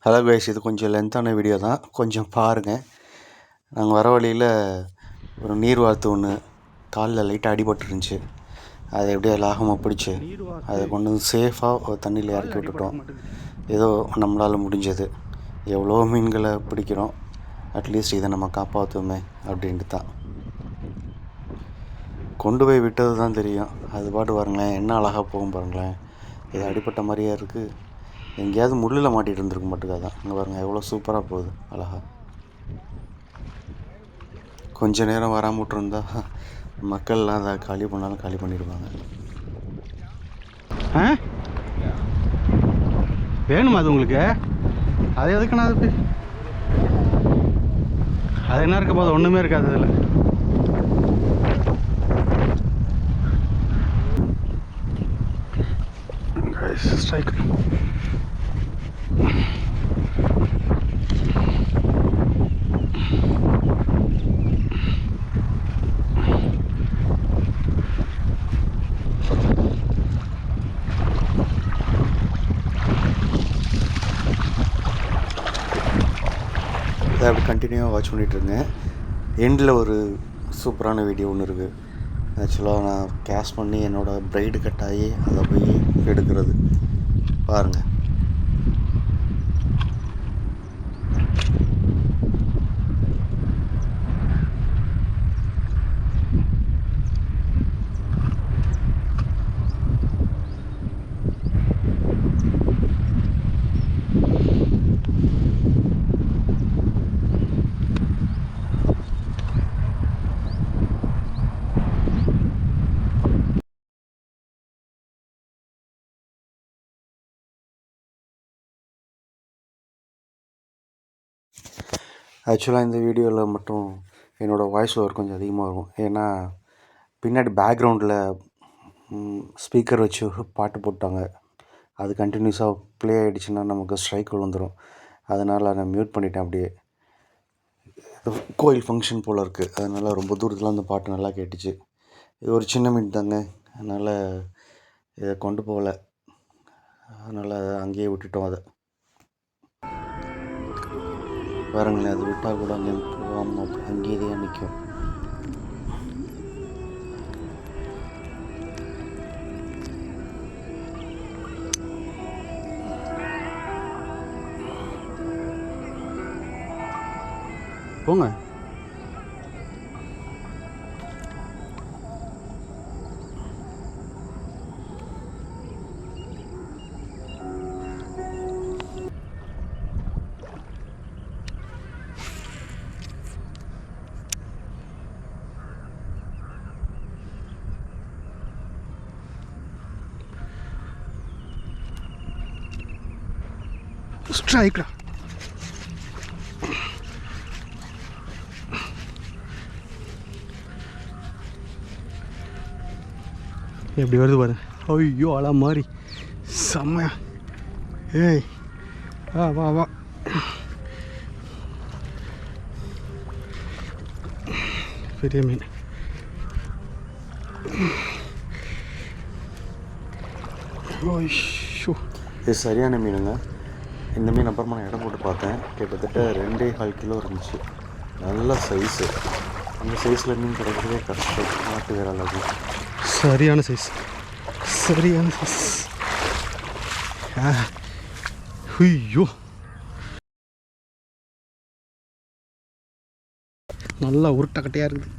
Hello guys, இது கொஞ்சம் லென்த்தான video தான், கொஞ்சம் பாருங்கள். நாங்கள் வர வழியில் ஒரு நீர்வாத்து ஒன்று காலில் லைட்டாக அடிபட்டுருந்துச்சு. அதை எப்படியோ லாகமாக பிடிச்சி அதை கொண்டு வந்து சேஃபாக தண்ணியில் இறக்கி விட்டுட்டோம். ஏதோ நம்மளால் முடிஞ்சது. எவ்வளோ மீன்களை பிடிக்கிறோம், அட்லீஸ்ட் இதை நம்ம காப்பாற்றுவோமே அப்படின்ட்டு தான் கொண்டு போய் விட்டது தான் தெரியும். அது பாட்டு பாருங்களேன், என்ன அழகாக போகும் பாருங்களேன். இது அடிப்பட்ட மாதிரியே இருக்குது. எங்கேயாவது முள்ளில் மாட்டிகிட்டு இருந்திருக்க மாட்டேங்காதான். இங்கே பாருங்கள் எவ்வளோ சூப்பராக போகுது அழகா. கொஞ்ச நேரம் வராமல் விட்டுருந்தா மக்கள்லாம் அதை காலி பண்ணாலும் காலி பண்ணிடுவாங்க. வேணுமா அது உங்களுக்கு? அது எதுக்குண்ணா? அது என்ன இருக்க போது? ஒன்றுமே இருக்காது அதில். ஸ்ட்ரைக். அதை அப்படி கண்டினியூவாக வாட்ச் பண்ணிகிட்ருங்க. எண்டில் ஒரு சூப்பரான வீடியோ ஒன்று இருக்குது. ஆக்சுவலாக நான் கேஷ் பண்ணி என்னோடய ப்ரைடு கட் ஆகி அதை போய் எடுக்கிறது பாருங்கள். ஆக்சுவலாக இந்த வீடியோவில் மட்டும் என்னோடய வாய்ஸ் ஓவர் கொஞ்சம் அதிகமாக இருக்கும். ஏன்னா பின்னாடி பேக்ரவுண்டில் ஸ்பீக்கர் வச்சு பாட்டு போட்டாங்க. அது கண்டினியூஸாக ப்ளே ஆகிடுச்சுன்னா நமக்கு ஸ்ட்ரைக் விழுந்துடும். அதனால் நான் மியூட் பண்ணிட்டேன். அப்படியே கோயில் ஃபங்க்ஷன் போல் இருக்குது, அதனால் ரொம்ப தூரத்தில் அந்த பாட்டு நல்லா கேட்டுச்சு. இது ஒரு சின்ன மீன் தாங்க, அதனால் இதை கொண்டு போகல. அதனால் அங்கேயே விட்டுட்டோம். அதை பாருங்களேன், அது விட்டால் கூட அங்கே போகாமல் அங்கேயே தான் நிற்கும். போங்க. ஸ்ட்ரைக்டா. எப்படி வருது பாரு. ஐயோ அழா மாதிரி செம்மையா. ஏய் வா வா வா. பெரிய மீன். இது சரியான மீனுங்க. இந்த மீன் அப்புறமா நான் இடம் போட்டு பார்த்தேன். கிட்டத்தட்ட 2.25 கிலோ இருந்துச்சு. நல்ல சைஸு. அந்த சைஸில் மீன் கிடைக்கிறதே கஷ்டம். நாட்டு வேற அளவு. சரியான சைஸ், சரியான சைஸ். ஐயோ நல்லா உருட்டக்கட்டையாக இருக்குது.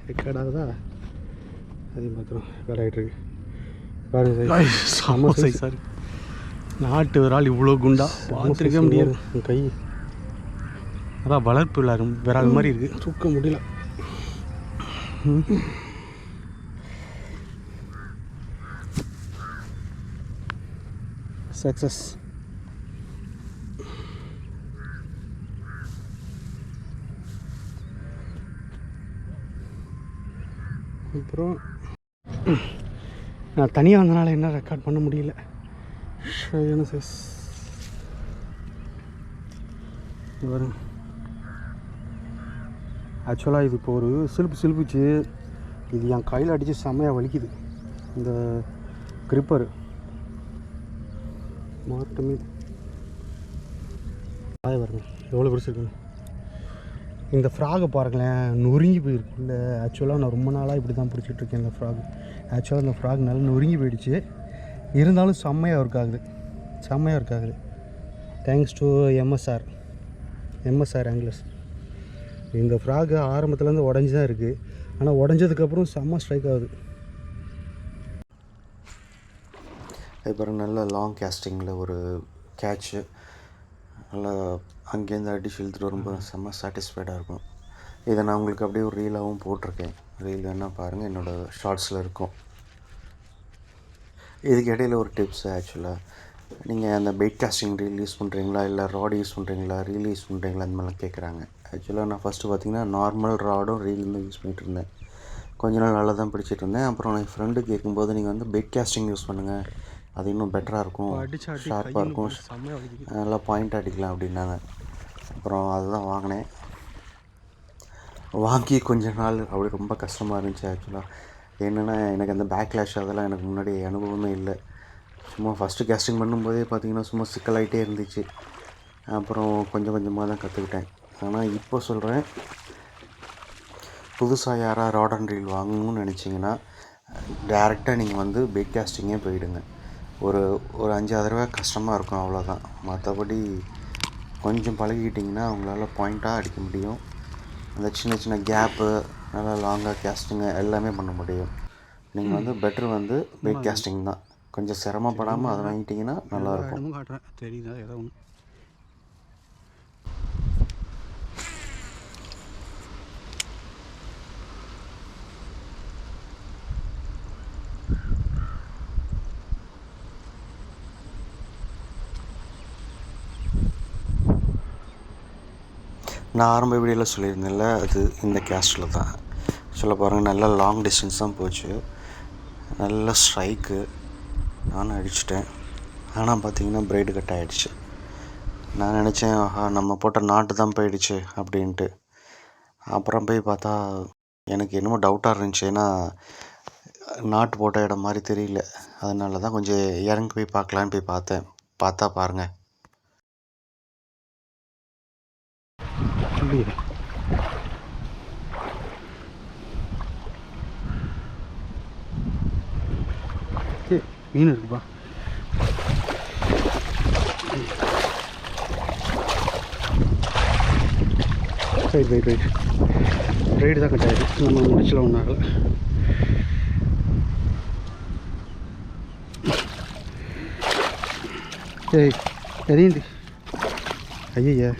ரெக்கார்டாகுதா? அதே மாத்திரம் ரெக்கார்ட் ஆகிட்டு இருக்கு பாருங்க. செம்ம சைஸ். சாரி, நாட்டு விரால் இவ்வளோ குண்டா பார்த்துருக்க முடியாது. கை அதான் வளர்ப்பு விரால் மாதிரி இருக்குது, தூக்க முடியல. சக்ஸஸ். அப்புறம் நான் தனியாக வந்தனால என்ன ரெக்கார்ட் பண்ண முடியல. சரியான சைஸ் வரும். ஆக்சுவலாக இது இப்போ ஒரு சிலுப்பிச்சு இது என் கையில் அடித்து செம்மையாக வலிக்குது. இந்த கிரிப்பரு மாட்டு மீன் ஆய பாருங்க எவ்வளோ பிடிச்சிருக்குன்னு. இந்த ஃப்ராகை பாருங்களேன், நொறுங்கி போயிருக்குல்ல. ஆக்சுவலாக நான் ரொம்ப நாளாக இப்படி தான் பிடிச்சிட்ருக்கேன் இந்த ஃப்ராக். ஆக்சுவலாக இந்த ஃப்ராக் நல்லா நொறுங்கி போயிடுச்சு, இருந்தாலும் செம்மையாக இருக்காகுது. Thanks to MSR anglers. இந்த ஃப்ராக் ஆரம்பத்துலேருந்து உடஞ்சி தான் இருக்குது, ஆனால் உடஞ்சதுக்கப்புறம் செம்ம ஸ்ட்ரைக் ஆகுது. அப்புறம் நல்ல லாங் கேஸ்டிங்கில் ஒரு கேட்சு நல்லா அங்கேருந்து அடிச்சு இழுத்துட்டு வரும்போது செம்ம சாட்டிஸ்ஃபைடாக இருக்கும். இதை நான் உங்களுக்கு அப்படியே ஒரு ரீலாகவும் போட்டிருக்கேன். ரீல் வேணால் பாருங்கள், என்னோடய ஷார்ட்ஸில் இருக்கும். இதுக்கு இடையில் ஒரு டிப்ஸ், ஆக்சுவலாக நீங்கள் அந்த பெயிட் காஸ்டிங் ரீல் யூஸ் பண்ணுறீங்களா, இல்லை ராடு யூஸ் பண்ணுறீங்களா, ரீல் யூஸ் பண்ணுறீங்களா, அந்த மாதிரிலாம் கேட்குறாங்க. ஆக்சுவலாக நான் ஃபஸ்ட்டு பார்த்திங்கன்னா நார்மல் ராடும் ரீலும் தான் யூஸ் பண்ணிகிட்டு இருந்தேன். கொஞ்ச நாள் நல்லா தான் பிடிச்சிட்டு இருந்தேன். அப்புறம் என் ஃப்ரெண்டு கேட்கும்போது நீங்கள் வந்து பெயிட் காஸ்டிங் யூஸ் பண்ணுங்கள், அது இன்னும் பெட்டராக இருக்கும், ஷார்ப்பாக இருக்கும், நல்லா பாயிண்ட் அடிக்கலாம் அப்படின்னாங்க. அப்புறம் அதுதான் வாங்கினேன். வாங்கி கொஞ்ச நாள் அப்படி ரொம்ப கஷ்டமாக இருந்துச்சு. ஆக்சுவலாக என்னென்னா எனக்கு அந்த பேக்லாஷ் அதெல்லாம் எனக்கு முன்னாடி அனுபவமே இல்லை. சும்மா ஃபஸ்ட்டு கேஸ்டிங் பண்ணும்போதே பார்த்திங்கன்னா சும்மா சிக்கலாகிட்டே இருந்துச்சு. அப்புறம் கொஞ்சம் கொஞ்சமாக தான் கற்றுக்கிட்டேன். ஆனால் இப்போ சொல்கிறேன், புதுசாக யாராவது ராட் அண்ட் ரீல் வாங்கணும்னு நினச்சிங்கன்னா டேரெக்டாக நீங்கள் வந்து பெயிட் காஸ்டிங்கே போயிடுங்க. ஒரு 5-6 தடவை கஷ்டமாக இருக்கும், அவ்வளோதான். மற்றபடி கொஞ்சம் பழகிட்டிங்கன்னா அவங்களால பாயிண்ட்டாக அடிக்க முடியும். அந்த சின்ன சின்ன கேப்பு, நல்லா லாங்காக கேஸ்டிங்கு எல்லாமே பண்ண முடியும். நீங்கள் வந்து பெட்ரு வந்து பெயிட் காஸ்டிங் தான். கொஞ்சம் சிரமப்படாமல் அதை வாங்கிட்டிங்கன்னா நல்லாயிருக்கும். காட்டுறேன் தெரியுதா ஏதோ ஒன்று. நான் ஆரம்ப வீடியோவில் சொல்லியிருந்தேன்ல, அது இந்த கேஸ்டில் தான். சொல்ல பாருங்கள், நல்லா லாங் டிஸ்டன்ஸ் தான் போச்சு, நல்ல ஸ்ட்ரைக்கு, நானும் அடிச்சிட்டேன். ஆனால் பார்த்தீங்கன்னா பிரைடு கட் ஆகிடுச்சு. நான் நினச்சேன், ஆஹா நம்ம போட்ட நாட்டு தான் போயிடுச்சு அப்படின்ட்டு. அப்புறம் போய் பார்த்தா எனக்கு என்னமோ டவுட்டாக இருந்துச்சு, ஏன்னா நாட்டு போட்ட இடம் மாதிரி தெரியல. அதனால தான் கொஞ்சம் இறங்கி போய் பார்க்கலான்னு போய் பார்த்தா பாருங்கள். மீன் இருக்குப்பா. ரைடு தான் கட்டாயிரு, நம்ம முடிச்சல ஒன்றும் ஆகலை. ஏய் எரியுது, ஐயா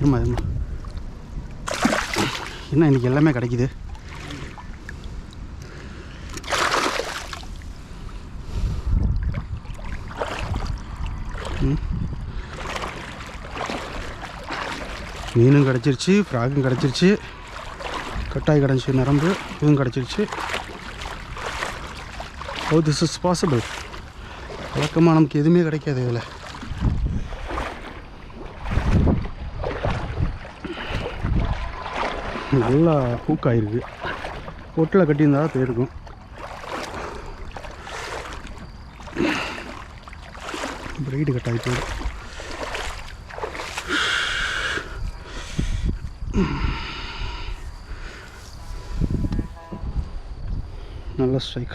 ஏமா என்ன இன்றைக்கி எல்லாமே கிடைக்குது. மீனும் கிடச்சிருச்சு, ஃப்ராகும் கிடச்சிருச்சு, கட்டாய் கிடச்சி நரம்பு இதுவும் கிடச்சிருச்சு. Oh this is possible. வழக்கமாக நமக்கு எதுவுமே கிடைக்காது இதில். நல்லா ஹூக்காயிருக்கு, பொட்டில் கட்டியிருந்தா போயிருக்கும். பிரைடு கட் ஆகி போயிடும். நல்ல ஸ்ட்ரைக்.